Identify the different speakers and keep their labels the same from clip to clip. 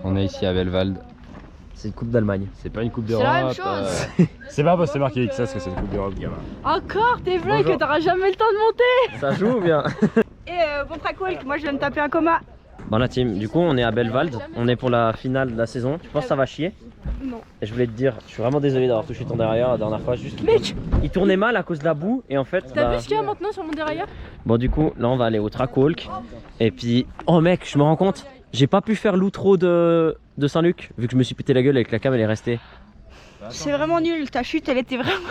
Speaker 1: On est ici à Belwald.
Speaker 2: C'est une coupe d'Allemagne.
Speaker 1: C'est pas une coupe
Speaker 3: C'est
Speaker 1: d'Europe.
Speaker 3: la même chose.
Speaker 1: C'est pas parce que c'est marqué XS que c'est une coupe d'Europe, gamin.
Speaker 3: Encore tes vlogs
Speaker 2: Bonjour.
Speaker 3: que t'auras jamais le temps de monter.
Speaker 2: Ça joue ou bien?
Speaker 3: Et bon trackwalk, moi je viens de taper un coma.
Speaker 2: Bon la team, du coup on est à Belwald, on est pour la finale de la saison. Tu penses que ça va chier?
Speaker 3: Non.
Speaker 2: Et je voulais te dire, je suis vraiment désolé d'avoir touché ton derrière la dernière fois. Juste
Speaker 3: Mec,
Speaker 2: il tournait mal à cause de la boue et en fait...
Speaker 3: t'as
Speaker 2: bah,
Speaker 3: vu ce qu'il y a maintenant sur mon derrière?
Speaker 2: Bon du coup là on va aller au trackwalk. Et puis, oh mec, je me rends compte, j'ai pas pu faire l'outro de Saint-Luc vu que je me suis pété la gueule et que la cam elle est restée.
Speaker 3: C'est vraiment nul, ta chute elle était vraiment...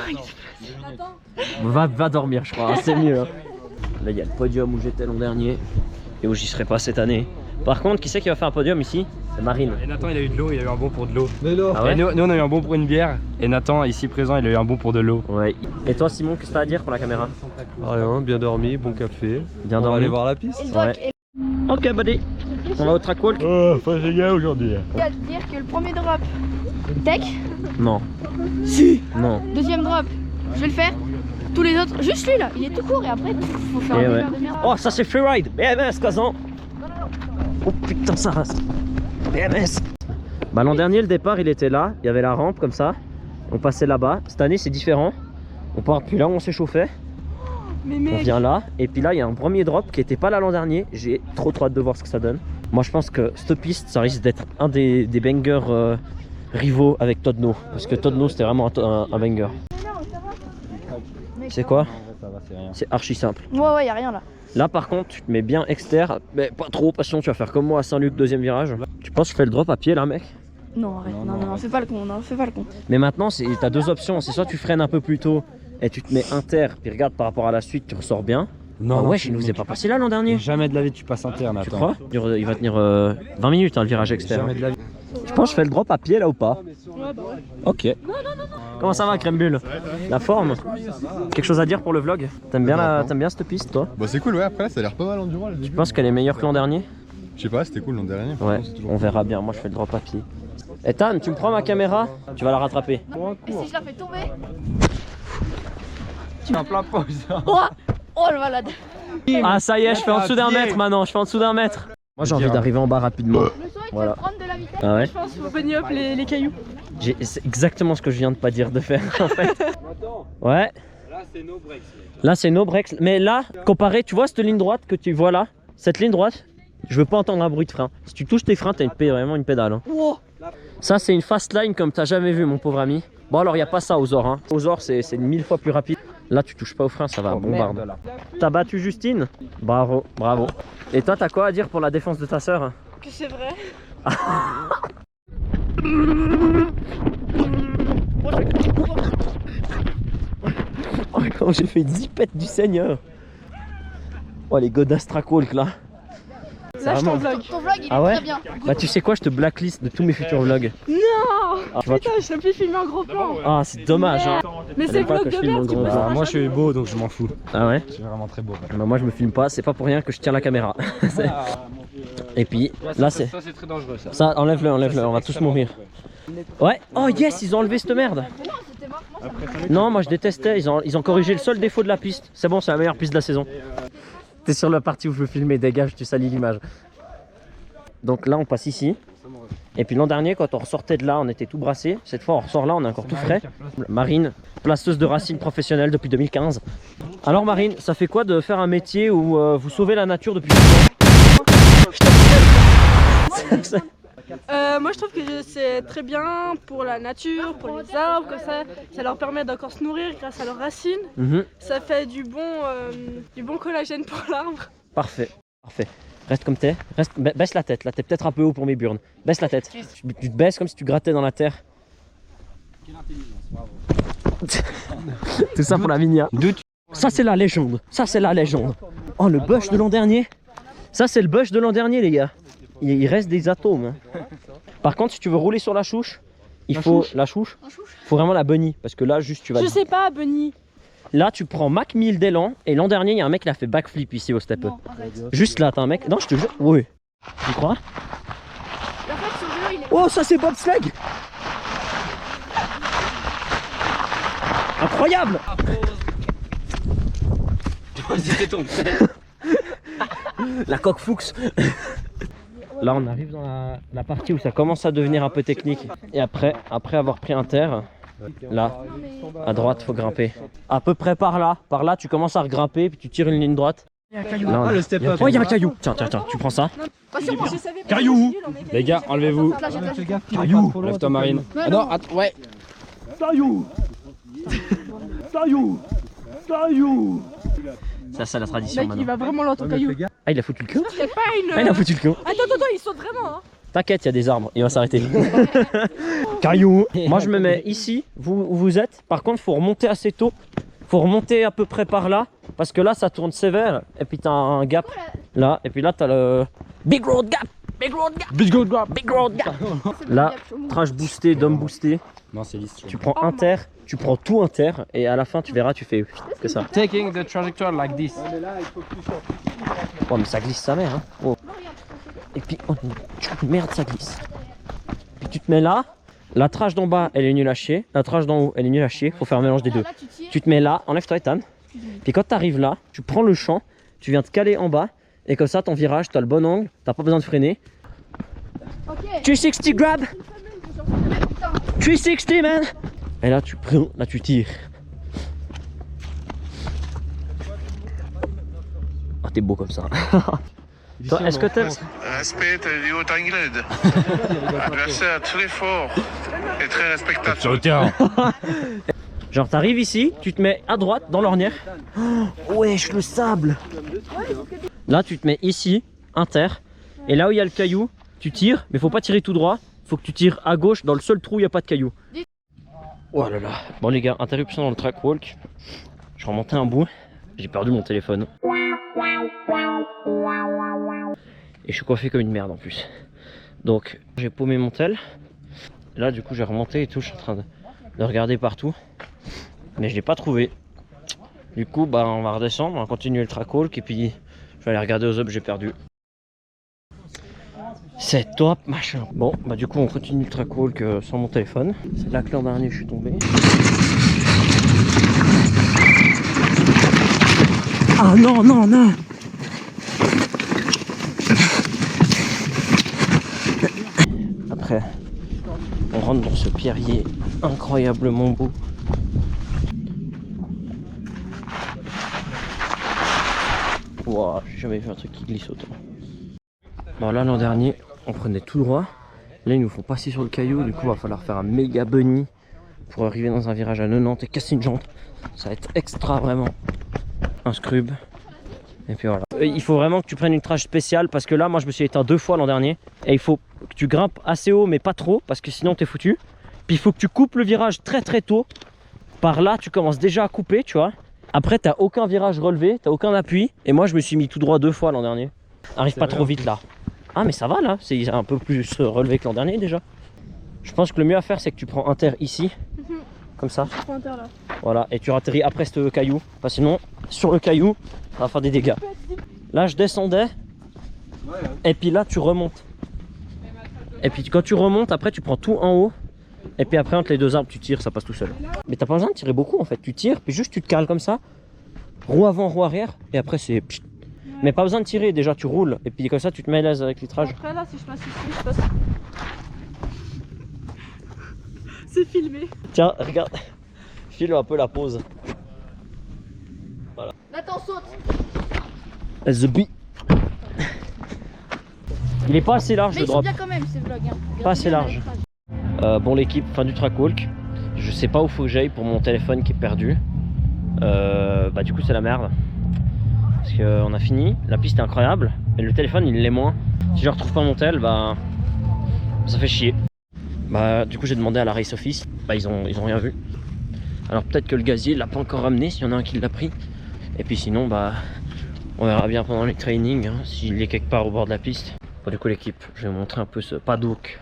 Speaker 2: Va dormir je crois, hein, c'est mieux. Hein. Là il y a le podium où j'étais l'an dernier et où j'y serai pas cette année. Par contre, qui c'est qui va faire un podium ici? C'est Marine.
Speaker 1: Et Nathan il a eu de l'eau, il a eu un bon pour de l'eau.
Speaker 2: Ah ouais?
Speaker 1: Et nous on a eu un bon pour une bière. Et Nathan ici présent il a eu un bon pour de l'eau.
Speaker 2: Ouais. Et toi Simon, qu'est-ce que t'as à dire pour la caméra?
Speaker 4: Rien, bien dormi, bon café.
Speaker 2: Bien
Speaker 4: On va
Speaker 2: dormi.
Speaker 4: aller voir la piste.
Speaker 3: Et le doc,
Speaker 2: Ouais. Ok buddy, on va au trackwalk?
Speaker 1: Oh, pas les gars aujourd'hui.
Speaker 3: il y a à te dire que le premier drop, tech.
Speaker 2: Non. Si. Non.
Speaker 3: Deuxième drop, je vais le faire. Tous les autres, juste lui là, il est tout court et après faut faire
Speaker 2: Eh
Speaker 3: un
Speaker 2: ouais.
Speaker 3: délire de merde.
Speaker 2: Oh ça c'est freeride, BMS Kazan. Oh putain ça reste. BMS. Bah l'an dernier le départ il était là, il y avait la rampe comme ça. On passait là-bas, cette année c'est différent. On part depuis là où on s'échauffait.
Speaker 3: Mais
Speaker 2: On
Speaker 3: mec,
Speaker 2: vient là et puis là il y a un premier drop qui était pas là l'an dernier. J'ai trop hâte de voir ce que ça donne. Moi je pense que cette piste ça risque d'être un des bangers rivaux avec Todno. Parce que Todno c'était vraiment un banger. C'est quoi? C'est archi simple.
Speaker 3: ouais, y a rien là.
Speaker 2: Là par contre tu te mets bien externe, mais pas trop parce que sinon tu vas faire comme moi à Saint-Luc deuxième virage. Tu penses que je fais le drop à pied là mec?
Speaker 3: Non, arrête, non, fais pas le con, fais pas le con.
Speaker 2: Mais maintenant t'as deux options, c'est soit tu freines un peu plus tôt et tu te mets inter, puis regarde par rapport à la suite tu ressors bien.
Speaker 1: Non,
Speaker 2: Ah ouais, il nous est pas passé là l'an dernier.
Speaker 1: Jamais de la vie tu passes interne,
Speaker 2: Tu
Speaker 1: Nathan.
Speaker 2: crois? Il va tenir 20 minutes hein, le virage externe.
Speaker 1: Jamais de la vie.
Speaker 2: Je pense que je fais le drop à pied là ou pas?
Speaker 3: Ouais, bah ouais.
Speaker 2: Ok. Comment ça va Crème Bulle? La forme? Quelque chose à dire pour le vlog? T'aimes bien cette piste toi?
Speaker 5: Bah c'est cool, ouais, après là ça a l'air pas mal endurant.
Speaker 2: Tu penses qu'elle est meilleure que l'an dernier?
Speaker 5: Je sais pas, c'était cool l'an dernier.
Speaker 2: Ouais,
Speaker 5: franchement, c'est toujours
Speaker 2: on verra bien, moi je fais le drop à pied. Et Tan, tu me prends ma caméra? Tu vas la rattraper.
Speaker 3: Et si je la fais tomber?
Speaker 1: Tu es en plein pause.
Speaker 3: Oh le malade.
Speaker 2: Ah ça y est, je fais en dessous d'un mètre maintenant, je fais en dessous d'un mètre. Moi j'ai envie d'arriver en bas rapidement.
Speaker 3: Le son il
Speaker 2: Voilà.
Speaker 3: faut prendre de la vitesse.
Speaker 2: Ah ouais?
Speaker 3: Je pense qu'il faut bunny up les cailloux.
Speaker 2: C'est exactement ce que je viens de pas dire de faire en fait. Ouais. Là c'est no breaks. Mais là, comparé, tu vois cette ligne droite que tu vois là? Cette ligne droite, je veux pas entendre un bruit de frein. Si tu touches tes freins, t'as vraiment une pédale. Hein.
Speaker 3: Wow.
Speaker 2: Ça c'est une fast line comme t'as jamais vu mon pauvre ami. Bon alors il y a pas ça aux ors. Hein. Aux ors c'est 1000 fois plus rapide. Là tu touches pas au frein, ça va bombarde. T'as battu Justine? Bravo, bravo. Et toi t'as quoi à dire pour la défense de ta sœur?
Speaker 3: Que c'est vrai.
Speaker 2: Oh j'ai fait 10 pètes du Seigneur. Oh les godasses trackwalk là.
Speaker 3: Lâche ton
Speaker 2: vraiment-
Speaker 3: vlog. Ton vlog il est
Speaker 2: Ah ouais?
Speaker 3: très bien.
Speaker 2: Bah tu sais quoi, je te blacklist de tous mes futurs vlogs.
Speaker 3: Non.
Speaker 2: Ah, tu vois,
Speaker 3: Putain, je sais plus filmer en gros plan.
Speaker 2: Ah c'est dommage hein.
Speaker 3: Mais
Speaker 2: Fallait
Speaker 3: c'est
Speaker 2: pas
Speaker 3: vlog
Speaker 2: que je
Speaker 3: de
Speaker 2: filme en
Speaker 3: merde, tu
Speaker 2: gros
Speaker 3: peux
Speaker 2: plan.
Speaker 3: pas.
Speaker 1: Moi je suis beau donc je m'en fous.
Speaker 2: Ah ouais?
Speaker 1: Je suis vraiment très beau.
Speaker 2: Bah moi je me filme pas, c'est pas pour rien que je tiens la caméra. Et puis là c'est...
Speaker 1: Ça c'est très dangereux ça.
Speaker 2: Ça enlève-le, on va tous mourir. Ouais, oh yes, ils ont enlevé cette merde.
Speaker 3: Mais non, c'était mort. Moi, ça me
Speaker 2: Non, moi je détestais, ils ont corrigé le seul défaut de la piste. C'est bon, c'est la meilleure piste de la saison. T'es sur la partie où je veux filmer, dégage, tu salis l'image. Donc là on passe ici. Et puis l'an dernier quand on ressortait de là on était tout brassé. Cette fois on ressort là, on est encore tout frais. Marine, placeuse de racines professionnelle depuis 2015. Alors Marine, ça fait quoi de faire un métier où vous sauvez la nature depuis
Speaker 6: Moi je trouve que c'est très bien pour la nature, pour les arbres, comme ça leur permet d'encore se nourrir grâce à leurs racines. Ça fait du bon collagène pour l'arbre.
Speaker 2: Parfait, parfait. Reste comme t'es, baisse la tête, là t'es peut-être un peu haut pour mes burnes. Baisse la tête, tu te baisses comme si tu grattais dans la terre. Quelle intelligence, bravo. Tout ça pour la Minia. Ça c'est la légende, ça c'est la légende. Oh le bush de l'an dernier. Ça c'est le bush de l'an dernier les gars. Il reste des atomes. Hein. Par contre si tu veux rouler sur la chouche, il faut la chouche. Il faut vraiment la bunny parce que là juste tu vas...
Speaker 6: Je sais pas, Bunny.
Speaker 2: Là tu prends Mac 1000 d'élan et l'an dernier il y a un mec qui a fait backflip ici au step.
Speaker 3: Non, arrête.
Speaker 2: Juste là t'as un mec. Non je te jure. Oui. Tu crois?
Speaker 3: En fait, ce vélo, il est...
Speaker 2: Oh ça c'est bobsleigh. Incroyable. La coque Fuchs. là on arrive dans la partie où ça commence à devenir un peu technique. Et après avoir pris un terre, là, à droite, faut grimper. À peu près par là tu commences à regrimper, puis tu tires une ligne droite. Là,
Speaker 4: le step up.
Speaker 2: Oh, il y a un caillou. Tiens, tu prends ça.
Speaker 1: Caillou. Les gars, enlevez-vous.
Speaker 4: Caillou.
Speaker 1: Lève-toi, Marine.
Speaker 3: Ouais,
Speaker 1: Ah non, attends, ouais.
Speaker 4: Caillou. Caillou. Caillou.
Speaker 2: C'est la tradition
Speaker 6: Mec, il
Speaker 2: maintenant.
Speaker 6: va vraiment l'autre caillou.
Speaker 2: Ah, il a foutu le camp.
Speaker 6: C'est pas une.
Speaker 2: Ah, il a foutu le camp.
Speaker 6: Attends, il saute vraiment. Hein.
Speaker 2: T'inquiète, il y a des arbres, il va s'arrêter. Caillou. Moi je me mets ici, où vous êtes. Par contre, faut remonter assez tôt. Faut remonter à peu près par là. Parce que là, ça tourne sévère. Et puis t'as un gap là. Et puis là, t'as le Big Road Gap. Big Road Gap.
Speaker 1: Big good grab.
Speaker 2: Big Road Gap. Là, trash boosté, dome boosté.
Speaker 1: Non, c'est lisse.
Speaker 2: Tu prends un terre, tu prends tout un terre. Et à la fin, tu verras, tu fais que ça.
Speaker 1: Taking the trajectory like this.
Speaker 2: Oh, mais ça glisse sa mère. Hein. Oh. Et puis, oh, merde, ça glisse. Puis tu te mets là. La trash d'en bas, elle est nulle à chier. La trash d'en haut, elle est nulle à chier. Faut faire un mélange des deux. Tu te mets là, enlève-toi Ethan. Puis quand tu arrives là, tu prends le champ, tu viens te caler en bas. Et comme ça, ton virage, tu as le bon angle, t'as pas besoin de freiner. 360 grab. 360 man. Et là, tu prends, là tu tires. Ah, t'es beau comme ça. Toi, est-ce que t'aimes?
Speaker 7: Respecte du haut anglais. Adversaire très fort et très respectable.
Speaker 1: Sur le terrain.
Speaker 2: Genre t'arrives ici, tu te mets à droite dans l'ornière. Oh, wesh, le sable. Là tu te mets ici, inter. Et là où il y a le caillou, tu tires, mais faut pas tirer tout droit. Faut que tu tires à gauche dans le seul trou où il n'y a pas de caillou. Oh là là. Bon les gars, interruption dans le track walk. Je remontais un bout, j'ai perdu mon téléphone. Et je suis coiffé comme une merde en plus. Donc j'ai paumé mon tel. Là du coup j'ai remonté et tout, je suis en train de regarder partout. Mais je l'ai pas trouvé. Du coup bah on va redescendre, on va continuer le track walk et puis je vais aller regarder aux objets perdus. C'est top machin. Bon bah du coup on continue le track walk sans mon téléphone. C'est là que l'an dernier je suis tombé. Ah non non non. Après on rentre dans ce pierrier incroyablement beau. Wow, j'ai jamais vu un truc qui glisse autant. Bon là l'an dernier on prenait tout droit. Là ils nous font passer sur le caillou. Du coup il va falloir faire un méga bunny pour arriver dans un virage à 90 et casser une jante. Ça va être extra vraiment. Un scrub. Et puis voilà. Il faut vraiment que tu prennes une trash spéciale parce que là moi je me suis éteint 2 fois l'an dernier. Et il faut que tu grimpes assez haut mais pas trop parce que sinon t'es foutu. Puis il faut que tu coupes le virage très très tôt. Par là tu commences déjà à couper tu vois. Après t'as aucun virage relevé, t'as aucun appui. Et moi je me suis mis tout droit 2 fois l'an dernier. Arrive pas trop vite là. Ah mais ça va là, c'est un peu plus relevé que l'an dernier déjà. Je pense que le mieux à faire c'est que tu prends un terre ici. Comme ça.
Speaker 6: Je prends un terre là.
Speaker 2: Voilà, et tu atterris après ce caillou. Parce que sinon, sur le caillou, ça va faire des dégâts. Là je descendais. Et puis là tu remontes. Et puis quand tu remontes, après tu prends tout en haut. Et puis après entre les deux arbres tu tires, ça passe tout seul. Mais t'as pas besoin de tirer beaucoup en fait. Tu tires, puis juste tu te cales comme ça. Roue avant, roue arrière. Et après c'est... Mais pas besoin de tirer, déjà tu roules. Et puis comme ça tu te mets à l'aise avec l'itrage.
Speaker 6: Après là, si je passe ici, je passe. C'est filmé.
Speaker 2: Tiens, regarde. File un peu la pause. Voilà.
Speaker 3: Nathan saute.
Speaker 2: The bee. Il est pas assez large
Speaker 3: Mais
Speaker 2: le
Speaker 3: ils sont
Speaker 2: drop.
Speaker 3: bien quand même ces vlogs. Hein.
Speaker 2: Pas assez large. Bon l'équipe, fin du track walk. Je sais pas où faut que j'aille pour mon téléphone qui est perdu. Bah du coup c'est la merde. Parce qu'on a fini, la piste est incroyable. Mais le téléphone il l'est moins. Si je retrouve pas mon tel, bah ça fait chier. Bah du coup j'ai demandé à la race office. Bah ils ont rien vu. Alors peut-être que le gazier l'a pas encore ramené, s'il y en a un qui l'a pris. Et puis sinon bah on verra bien pendant les trainings hein, s'il est quelque part au bord de la piste. Bon du coup l'équipe, je vais vous montrer un peu ce paddock.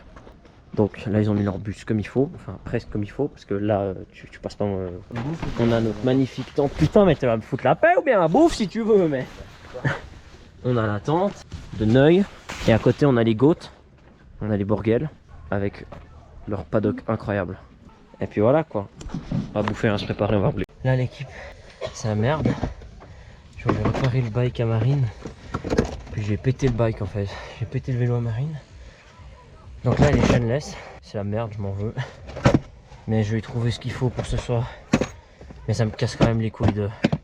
Speaker 2: Donc là ils ont mis leur bus comme il faut, enfin presque comme il faut, parce que là tu passes pas... On a notre magnifique tente. Putain mais tu vas me foutre la paix ou bien la bouffe si tu veux mais... On a la tente de Neuil, et à côté on a les goats, on a les Borgel, avec leur paddock incroyable. Et puis voilà quoi, on va bouffer, on va se préparer, on va rouler. Là l'équipe, c'est la merde. Je vais réparer le bike à Marine. Puis j'ai pété le bike en fait. J'ai pété le vélo à Marine. Donc là, il est chainless. C'est la merde, je m'en veux. Mais je vais trouver ce qu'il faut pour ce soir. Mais ça me casse quand même les couilles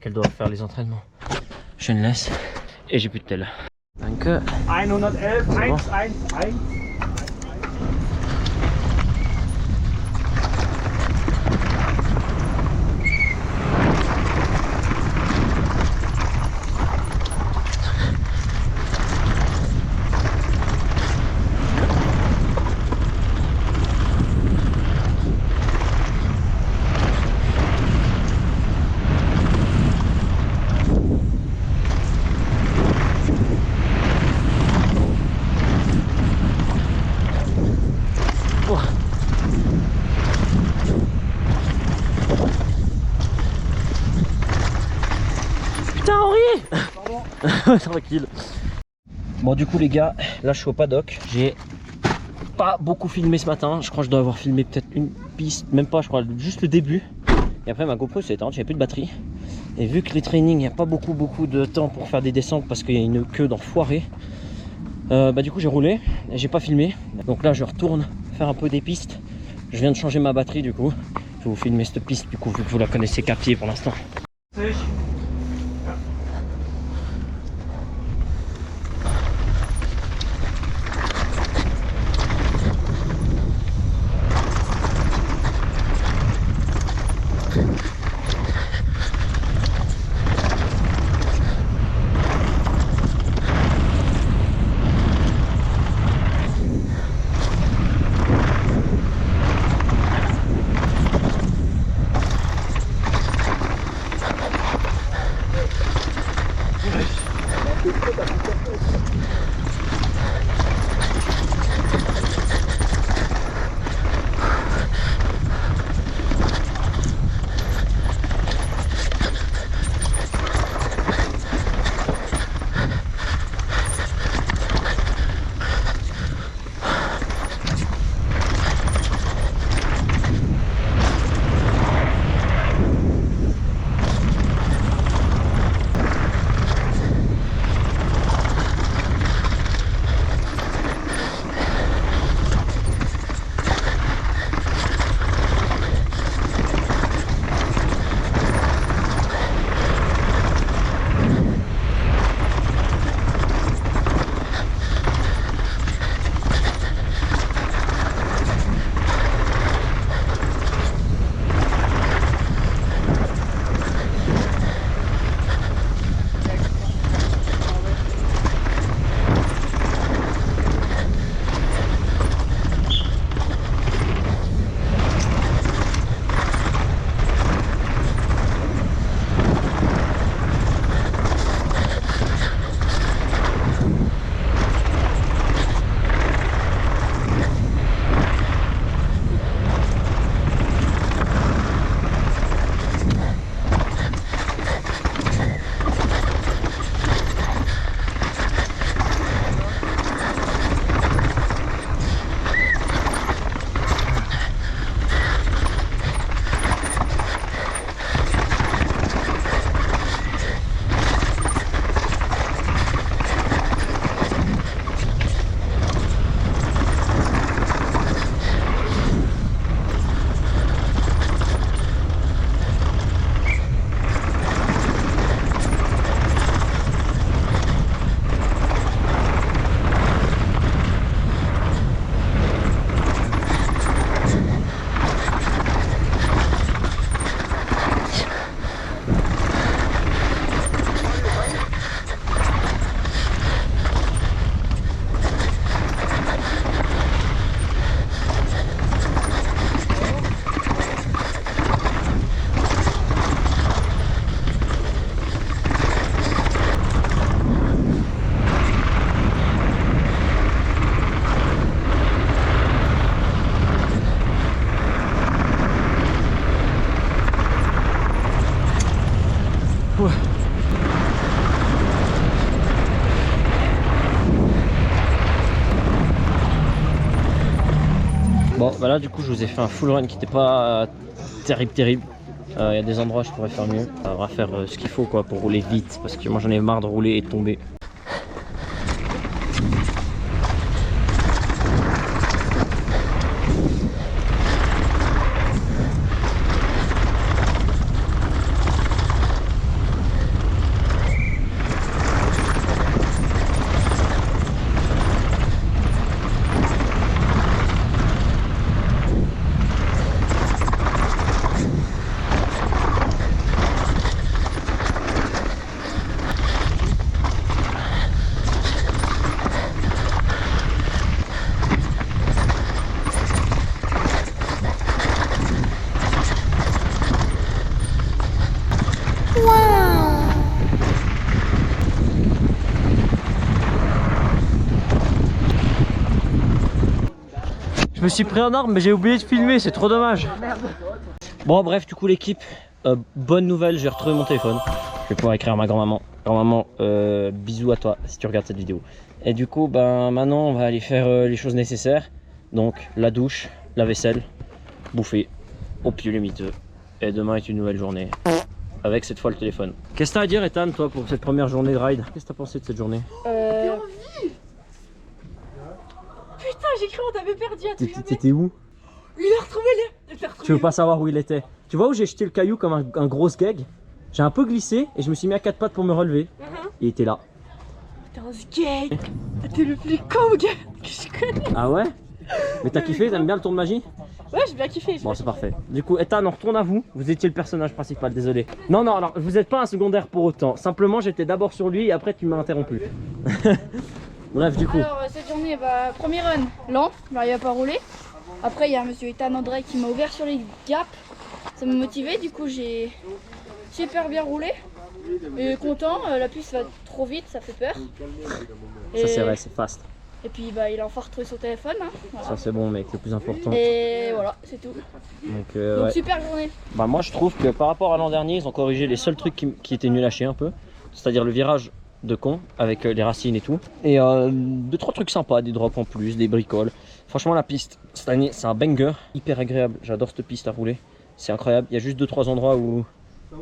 Speaker 2: qu'elle doit faire les entraînements. Chainless. Et j'ai plus de tel. Danke.
Speaker 4: 111, 1, 1, 1.
Speaker 2: Putain Henri. Tranquille. Bon du coup les gars, là je suis au paddock. J'ai pas beaucoup filmé ce matin. Je crois que je dois avoir filmé peut-être une piste, même pas je crois, juste le début. Et après ma GoPro s'est éteinte, j'avais plus de batterie. Et vu que les trainings, il n'y a pas beaucoup de temps pour faire des descentes parce qu'il y a une queue d'enfoiré. Bah du coup j'ai roulé et j'ai pas filmé. Donc là je retourne faire un peu des pistes. Je viens de changer ma batterie du coup. Je vais vous filmer cette piste du coup vu que vous la connaissez qu'à pied pour l'instant. Bon, bah là du coup je vous ai fait un full run qui n'était pas terrible. Il y a des endroits où je pourrais faire mieux. On va faire ce qu'il faut quoi pour rouler vite parce que moi j'en ai marre de rouler et de tomber. Je me suis pris un arbre mais j'ai oublié de filmer, c'est trop dommage. Bon bref, du coup l'équipe, bonne nouvelle, j'ai retrouvé mon téléphone. Je vais pouvoir écrire à ma grand-maman. Grand-maman, bisous à toi si tu regardes cette vidéo. Et du coup, ben maintenant on va aller faire les choses nécessaires. Donc la douche, la vaisselle, bouffer, au pied les miteux. Et demain est une nouvelle journée. Avec cette fois le téléphone. Qu'est-ce que t'as à dire Ethan toi pour cette première journée de ride? Qu'est-ce que t'as pensé de cette journée?
Speaker 6: Putain, j'ai cru qu'on t'avait perdu à tout jamais.
Speaker 2: T'étais où?
Speaker 6: Il a retrouvé les...
Speaker 2: Tu veux pas savoir où il était? Tu vois où j'ai jeté le caillou comme un gros gag? J'ai un peu glissé et je me suis mis à quatre pattes pour me relever. Il était là.
Speaker 6: T'es un gay. T'es le plus con gars que je connais.
Speaker 2: Ah ouais? Mais t'as kiffé? T'aimes bien le tour de magie?
Speaker 6: Ouais, j'ai bien kiffé.
Speaker 2: Bon, c'est parfait. Du coup, Ethan, on retourne à vous. Vous étiez le personnage principal, désolé. Non, non, alors vous n'êtes pas un secondaire pour autant. Simplement, j'étais d'abord sur lui et après, tu m'as interrompu. Bref, du coup.
Speaker 3: Alors cette journée, bah, premier run, lent, j'arrive à pas rouler. Après il y a monsieur Ethan André qui m'a ouvert sur les gaps. Ça m'a motivé, du coup j'ai super bien roulé. Et content, la piste va trop vite, ça fait peur.
Speaker 2: Ça c'est vrai, c'est fast.
Speaker 3: Et puis bah, il a enfin retrouvé son téléphone. Hein, voilà.
Speaker 2: Ça c'est bon mec, le plus important.
Speaker 3: Et voilà, c'est tout.
Speaker 2: Donc
Speaker 3: Donc
Speaker 2: ouais.
Speaker 3: super journée.
Speaker 2: Bah moi je trouve que par rapport à l'an dernier, ils ont corrigé les seuls trucs qui étaient nuls à chier un peu. C'est-à-dire le virage de con avec les racines et tout. Et 2-3 trucs sympas, des drops en plus, des bricoles. Franchement la piste, cette année c'est un banger, hyper agréable. J'adore cette piste à rouler, c'est incroyable. Il y a juste 2-3 endroits où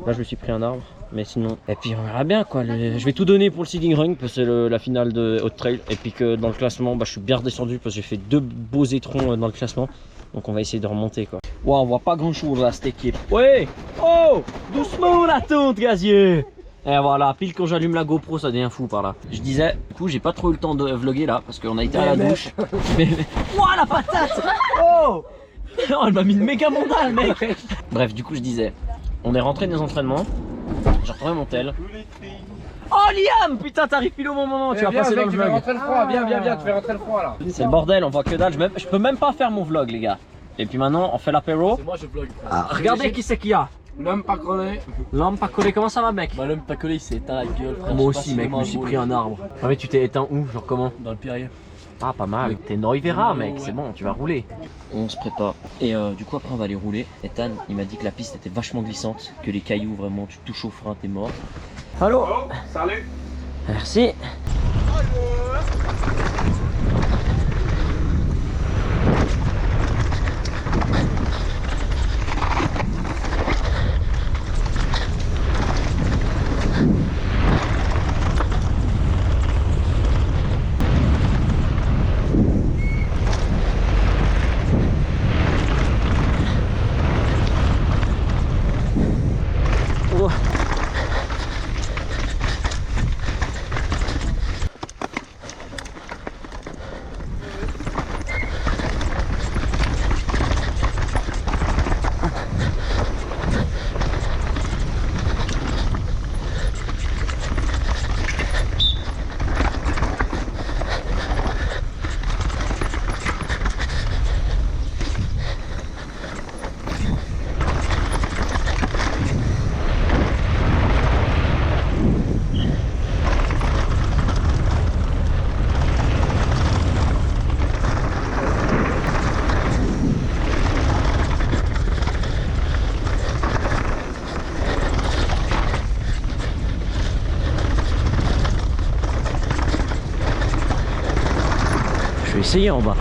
Speaker 2: là je me suis pris un arbre, mais sinon... Et puis on verra bien quoi, je vais tout donner pour le seeding run parce que c'est la finale de Hot Trail. Et puis que dans le classement, bah, je suis bien redescendu parce que j'ai fait 2 beaux étrons dans le classement. Donc on va essayer de remonter quoi. Wow, on voit pas grand chose là cette équipe. Ouais. Oh, doucement la tente gazier. Et voilà, pile quand j'allume la GoPro ça devient fou par là. Je disais, du coup j'ai pas trop eu le temps de vlogger là parce qu'on a été à la douche. Mais... Ouah la patate. Oh, oh elle m'a mis une méga mondale mec. Bref, du coup je disais, on est rentré des entraînements, j'ai retrouvé mon tel. Oh Liam, putain t'arrives pile au bon moment, tu vas passer dans le vlog.
Speaker 1: rentrer le froid, viens, tu fais rentrer le froid là.
Speaker 2: C'est le bordel, on voit que dalle, je peux même pas faire mon vlog les gars. Et puis maintenant on fait l'apéro.
Speaker 4: Moi je vlog.
Speaker 2: Regardez qui c'est qu'il y a.
Speaker 4: L'homme pas collé.
Speaker 2: L'homme pas collé, comment ça va mec?
Speaker 4: Bah l'homme pas collé il s'est éteint la gueule frère.
Speaker 2: Moi aussi mec, je me suis pris un arbre. Ah mais tu t'es éteint où? Genre comment?
Speaker 4: Dans le Pirier.
Speaker 2: Ah pas mal, t'es Noivera mec, c'est bon, tu vas rouler. On se prépare. Et du coup après on va aller rouler. Ethan il m'a dit que la piste était vachement glissante, que les cailloux vraiment tu touches au frein t'es mort. Allô?
Speaker 7: Oh, salut.
Speaker 2: Merci. Oh. Je vais essayer en bas.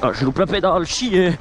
Speaker 2: Ah, je loupe la pédale, chier.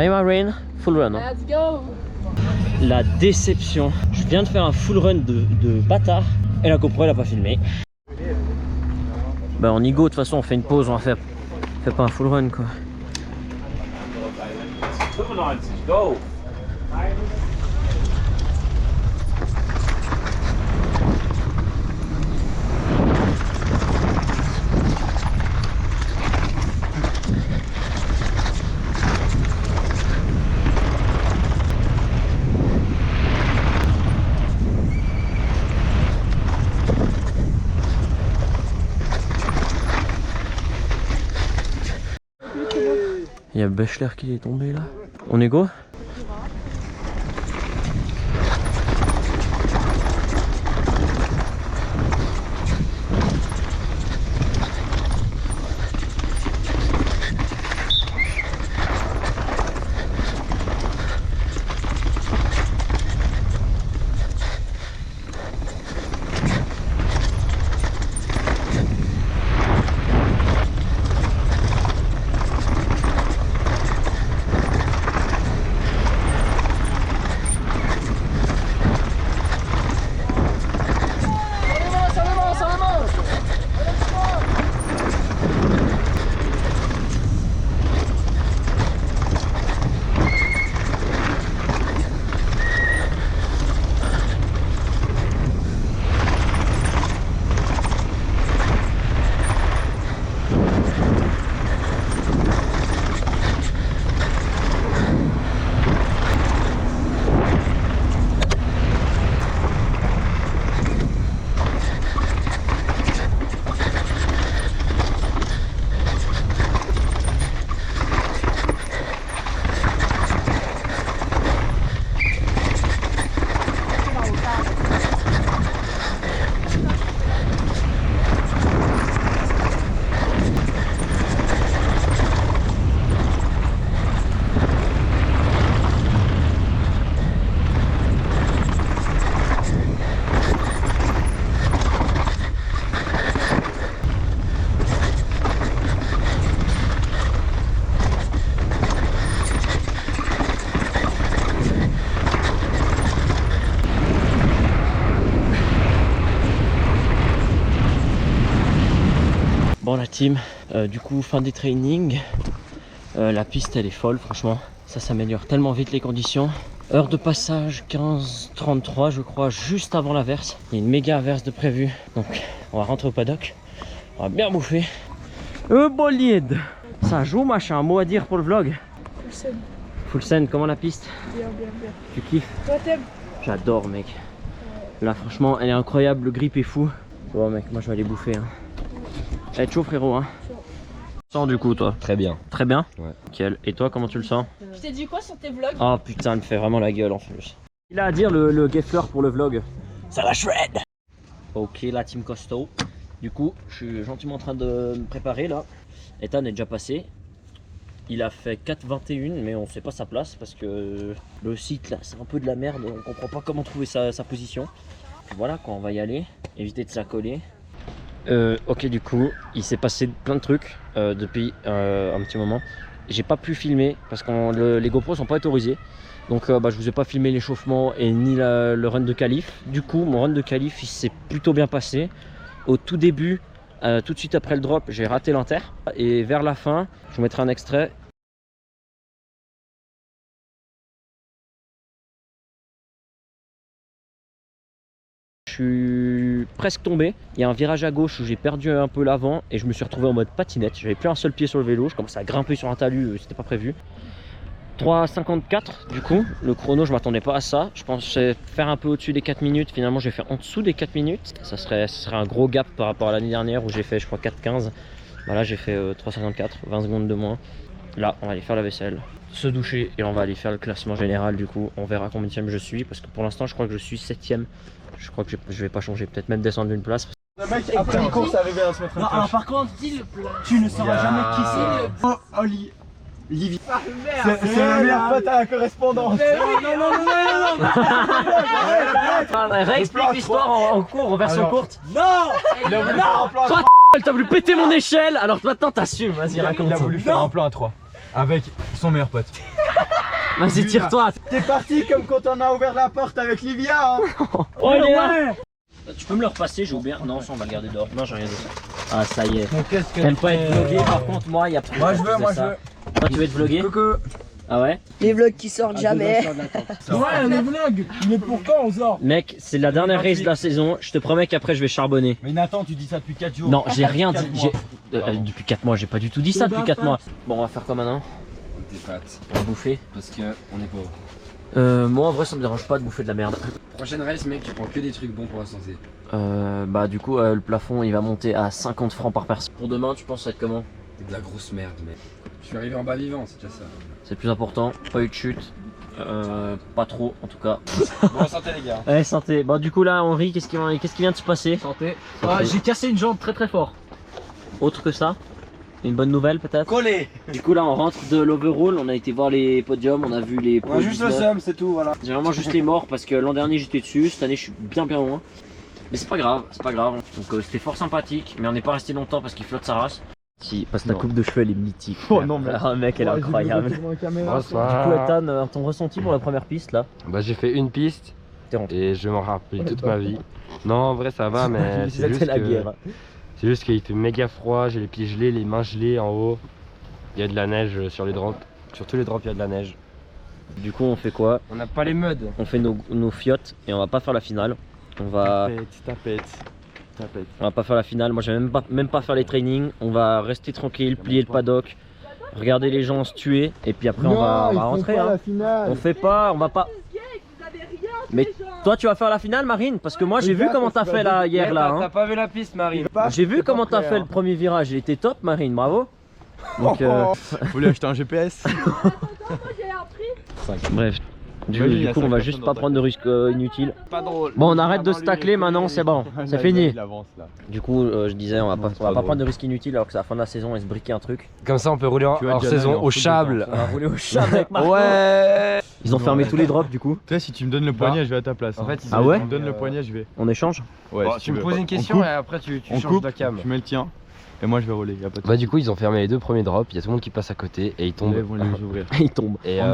Speaker 2: Marine, full run. Hein.
Speaker 6: Let's go.
Speaker 2: La déception. Je viens de faire un full run de bâtard et la GoPro elle a pas filmé. Bah on y go, de toute façon on fait une pause, on fait pas un full run quoi. Go. Il y a Bechler qui est tombé là. On est go? Bon la team, du coup fin des trainings, la piste elle est folle franchement, ça s'améliore tellement vite les conditions. Heure de passage 15h33 je crois, juste avant l'averse, il y a une méga averse de prévu, donc on va rentrer au paddock, on va bien bouffer. Bolide, ça joue machin, un mot à dire pour le vlog?
Speaker 6: Full scène.
Speaker 2: Full scène, comment la piste?
Speaker 6: Bien.
Speaker 2: Tu kiffes?
Speaker 6: Toi t'aimes?
Speaker 2: J'adore mec, là franchement elle est incroyable, le grip est fou. Bon mec, moi je vais aller bouffer hein. Eh chaud frérot hein. Sens du coup toi?
Speaker 1: Très bien.
Speaker 2: Très bien?
Speaker 5: Ouais.
Speaker 2: Nickel. Et toi comment tu le sens?
Speaker 6: Je t'ai dit quoi sur tes vlogs?
Speaker 2: Oh putain il me fait vraiment la gueule en plus. Il a à dire le Geffler pour le vlog. Ça va shred. Ok la team costaud. Du coup je suis gentiment en train de me préparer là. Ethan est déjà passé. Il a fait 4,21 mais on sait pas sa place parce que le site là c'est un peu de la merde. On comprend pas comment trouver sa position. Puis voilà quoi, on va y aller. Éviter de s'accoler. Ok du coup il s'est passé plein de trucs depuis un petit moment. J'ai pas pu filmer parce que les GoPros sont pas autorisés. Donc je vous ai pas filmé l'échauffement et ni le run de qualif. Du coup mon run de qualif il s'est plutôt bien passé. Au tout début, tout de suite après le drop, j'ai raté l'inter. Et vers la fin, je vous mettrai un extrait. Je suis presque tombé, il y a un virage à gauche où j'ai perdu un peu l'avant et je me suis retrouvé en mode patinette, j'avais plus un seul pied sur le vélo, je commençais à grimper sur un talus, c'était pas prévu. 3,54 du coup, le chrono je m'attendais pas à ça, je pensais faire un peu au-dessus des 4 minutes, finalement j'ai fait en dessous des 4 minutes, ça serait un gros gap par rapport à l'année dernière où j'ai fait je crois 4,15, voilà j'ai fait 3,54, 20 secondes de moins. Là on va aller faire la vaisselle, se doucher et on va aller faire le classement général du coup, on verra combien je suis parce que pour l'instant je crois que je suis 7ème. Je crois que je vais pas changer, peut-être même descendre d'une place.
Speaker 8: Le mec après une course arrivé à se mettre un crash.
Speaker 4: Par contre, dis le plat.
Speaker 8: Tu ne sauras jamais qui c'est. Oh, Livy. C'est le meilleur pote à la correspondance. Non.
Speaker 2: Réexplique l'histoire en cours, en version courte.
Speaker 8: Non. Il a voulu faire un plan à 3.
Speaker 2: T'as voulu péter mon échelle, alors maintenant t'assumes, vas-y raconte.
Speaker 8: Il a voulu faire un plan à 3. Avec son meilleur pote.
Speaker 2: Vas-y, tire-toi.
Speaker 8: T'es parti comme quand on a ouvert la porte avec Livia, hein.
Speaker 2: Oh ouais. Tu peux me le repasser, j'ai oublié. Non, ça on va le garder dehors. Non, j'ai rien d'autre. Ah, ça y est. T'aimes pas être vlogué, par contre, moi, y a pas.
Speaker 8: Moi je veux.
Speaker 2: Toi, tu veux être vlogué?
Speaker 8: Coucou.
Speaker 2: Ah ouais?
Speaker 9: Les vlogs qui sortent jamais.
Speaker 8: Ouais, les vlogs. Mais pourquoi on sort?
Speaker 2: Mec, c'est la dernière race de la saison. Je te promets qu'après, je vais charbonner.
Speaker 8: Mais Nathan, tu dis ça depuis 4 jours.
Speaker 2: Non, j'ai rien dit. Depuis 4 mois, j'ai pas du tout dit ça depuis 4 mois. Bon, on va faire quoi maintenant?
Speaker 1: Des pâtes.
Speaker 2: On va bouffer.
Speaker 1: Parce qu'on est pauvre.
Speaker 2: Moi, en vrai, ça me dérange pas de bouffer de la merde.
Speaker 1: Prochaine race, mec, tu prends que des trucs bons pour la santé.
Speaker 2: Bah, du coup, le plafond, il va monter à 50 francs par personne. Pour demain, tu penses ça va être comment?
Speaker 1: C'est de la grosse merde, mec. Je suis arrivé en bas vivant, c'est déjà ça.
Speaker 2: C'est le plus important. Pas eu de chute. Pas trop, en tout cas.
Speaker 1: Bon, santé, les gars.
Speaker 2: Ouais, santé. Bon, du coup, là, Henri, qu'est-ce qui vient de se passer?
Speaker 4: Santé.
Speaker 2: Ah,
Speaker 4: J'ai cassé une jambe très fort.
Speaker 2: Autre que ça? Une bonne nouvelle, peut-être?
Speaker 8: Collé.
Speaker 2: Du coup, là, on rentre de l'overall. On a été voir les podiums, on a vu les.
Speaker 8: On a juste le seum, c'est tout, voilà.
Speaker 2: J'ai vraiment juste les morts parce que l'an dernier j'étais dessus, cette année je suis bien loin. Mais c'est pas grave, c'est pas grave. Donc c'était fort sympathique, mais on n'est pas resté longtemps parce qu'il flotte sa race. Si, parce que ta coupe de cheveux elle est mythique.
Speaker 8: Oh non, mais.
Speaker 2: Ah mec, elle est incroyable. Du coup, Ethan, ton ressenti pour la première piste là?
Speaker 1: Bah, j'ai fait une piste
Speaker 2: T'es rentré.
Speaker 1: et je vais m'en rappeler toute ma vie. Non, en vrai, ça va, mais c'est juste
Speaker 2: la
Speaker 1: que...
Speaker 2: guerre.
Speaker 1: C'est juste qu'il fait méga froid, j'ai les pieds gelés, les mains gelées en haut. Il y a de la neige sur les drops. Sur tous les drops, il y a de la neige.
Speaker 2: Du coup, on fait quoi?
Speaker 1: On n'a pas les muds.
Speaker 2: On fait nos fiottes et on va pas faire la finale. On va pas faire la finale. Moi, je vais même pas faire les trainings. On va rester tranquille, plier le paddock, regarder les gens se tuer et puis après on va rentrer. Hein. On fait pas, on va pas. Mais toi, tu vas faire la finale, Marine, parce que moi j'ai vu comment t'as fait là hier là. Hein.
Speaker 1: T'as pas vu la piste, Marine?
Speaker 2: J'ai vu comment t'as fait le premier virage. Il était top, Marine. Bravo. Donc,
Speaker 5: Faut lui acheter un GPS.
Speaker 2: bref. Du coup, on va juste pas prendre de risques inutiles.
Speaker 1: Pas drôle.
Speaker 2: Bon, on arrête de se tacler maintenant, c'est bon, c'est fini.
Speaker 5: Il avance là.
Speaker 2: Du coup, je disais, on va pas prendre de risques inutiles alors que c'est la fin de la saison et se briquer un truc.
Speaker 1: Comme ça, on peut rouler
Speaker 5: Tu vois,
Speaker 1: hors
Speaker 5: Diana,
Speaker 1: saison
Speaker 5: elle est en
Speaker 1: au
Speaker 5: full
Speaker 1: chable.
Speaker 2: On va rouler au chat avec Marco.
Speaker 1: Ouais.
Speaker 2: Ils ont fermé tous les drops du coup.
Speaker 5: Tu sais, si tu me donnes le poignet, je vais à ta place.
Speaker 1: En fait,
Speaker 2: Ah ouais?
Speaker 5: Tu me donnes le poignet, je vais.
Speaker 2: On échange?
Speaker 5: Ouais,
Speaker 1: Bon,
Speaker 5: si
Speaker 1: tu me
Speaker 5: veux.
Speaker 1: poses une
Speaker 5: On
Speaker 1: question
Speaker 5: coupe,
Speaker 1: et après tu
Speaker 5: on
Speaker 1: changes
Speaker 5: coupe,
Speaker 1: de cam.
Speaker 5: tu mets le tien. Et moi je vais rouler, y a pas de
Speaker 1: Bah du coup ils ont fermé les deux premiers drops, il y a tout le monde qui passe à côté et ils tombent.
Speaker 5: Ils vont les ouvrir.
Speaker 2: Il tombe.
Speaker 1: Et,
Speaker 5: On me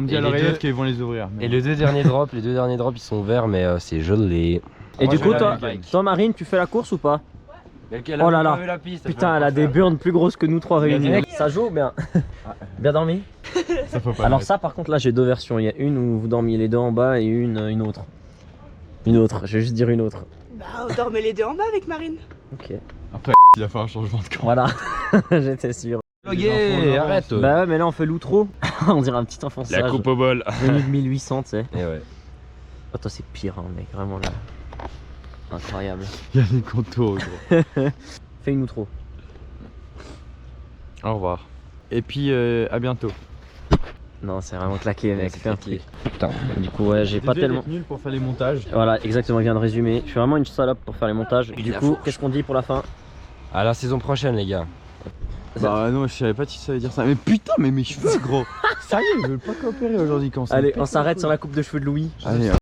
Speaker 5: dit
Speaker 1: et
Speaker 5: à
Speaker 1: les
Speaker 5: l'oreillette
Speaker 1: deux-
Speaker 5: qu'ils vont les ouvrir.
Speaker 1: et les deux derniers drops, ils sont ouverts mais c'est gelé.
Speaker 2: Et
Speaker 1: Moi,
Speaker 2: du
Speaker 1: je
Speaker 2: coup,
Speaker 1: vais
Speaker 2: toi,
Speaker 1: aller avec.
Speaker 2: toi, Marine, tu fais la course ou pas?
Speaker 1: Elle
Speaker 2: Oh là là.
Speaker 1: vu la piste,
Speaker 2: Putain, elle a des burnes plus grosses que nous trois réunis. Ça joue ou bien? Bien dormi?
Speaker 5: Ça faut pas.
Speaker 2: Alors ça par contre là j'ai deux versions, il y a une où vous dormiez les deux en bas et une autre. Une autre, je vais juste dire une autre.
Speaker 6: Bah, on dormait les deux en bas avec Marine.
Speaker 2: Ok.
Speaker 5: Après il a fait un changement de camp.
Speaker 2: Voilà, j'étais sûr.
Speaker 1: Logué, arrête.
Speaker 2: Bah ouais mais là on fait l'outro. On dirait un petit enfant sage.
Speaker 1: La coupe au bol.
Speaker 2: Venu de 1800 tu sais.
Speaker 1: Et ouais.
Speaker 2: Oh toi c'est pire hein, mec, vraiment là. Incroyable.
Speaker 5: Il y a des contours gros.
Speaker 2: Fais une outro.
Speaker 5: Au revoir. Et puis à bientôt.
Speaker 2: Non c'est vraiment claqué mec,
Speaker 1: c'est
Speaker 2: fais un
Speaker 1: claqué.
Speaker 2: truc. Putain, du coup ouais j'ai pas tellement...
Speaker 5: nul pour faire les montages.
Speaker 2: Voilà exactement, il vient de résumer. Je suis vraiment une salope pour faire les montages. Du coup qu'est-ce qu'on dit pour la fin?
Speaker 1: À la saison prochaine les gars.
Speaker 5: Bah non, je savais pas si ça veut dire ça. Mais putain, mais mes cheveux gros. Ça y est, je veux pas coopérer aujourd'hui quand ça.
Speaker 2: Allez on s'arrête sur la coupe de cheveux de Louis.
Speaker 5: Allez.